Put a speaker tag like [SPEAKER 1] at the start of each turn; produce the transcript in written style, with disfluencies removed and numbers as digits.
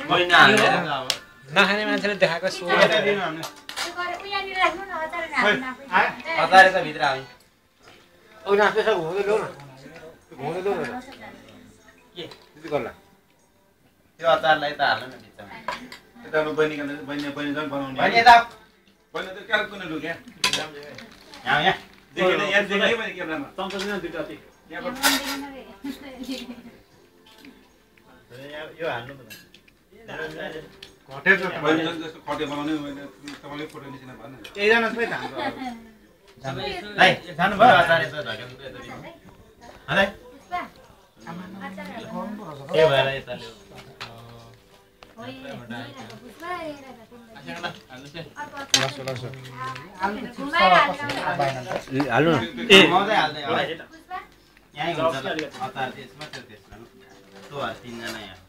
[SPEAKER 1] होइन हालेर अब
[SPEAKER 2] नखाने मान्छेले देखाएको सो
[SPEAKER 1] दिनु हामीले अचारै त भित्र आयो
[SPEAKER 2] औ नास्ता सब घुम्दै ल्याउ न घुम्दै ल्याउ न
[SPEAKER 1] के
[SPEAKER 2] त्यति गर्ला
[SPEAKER 1] त्यो अचारलाई त हाल्नु न भित्रमा
[SPEAKER 3] यता बहिनी झन् बनाउने
[SPEAKER 1] होइन यता
[SPEAKER 3] बहिनी त कहाँ कुन लुक्या
[SPEAKER 1] यहाँ
[SPEAKER 3] देखेन यहाँ देखेँ मैले क्यामेरामा
[SPEAKER 4] चम्चा दिन दुईटा ती
[SPEAKER 1] यो हाल्नु पर्छ
[SPEAKER 2] घटेर त
[SPEAKER 3] बहिनी झन् जस्तो खटे बनाउने मैले तपाईँले फोटो निस्किन भएन
[SPEAKER 2] एकजना सबै हाम्रो
[SPEAKER 1] भाइ जानुभयो अचार यसो झट्याउनु त यता दिनु है के भएर यता ल्याऊ
[SPEAKER 2] हाल्नु न
[SPEAKER 1] ए मजै हाल्दै होला यहीँ हुन्छ अचार त्यसमा त्यो त्यसमा त्यो 3 जना यहाँ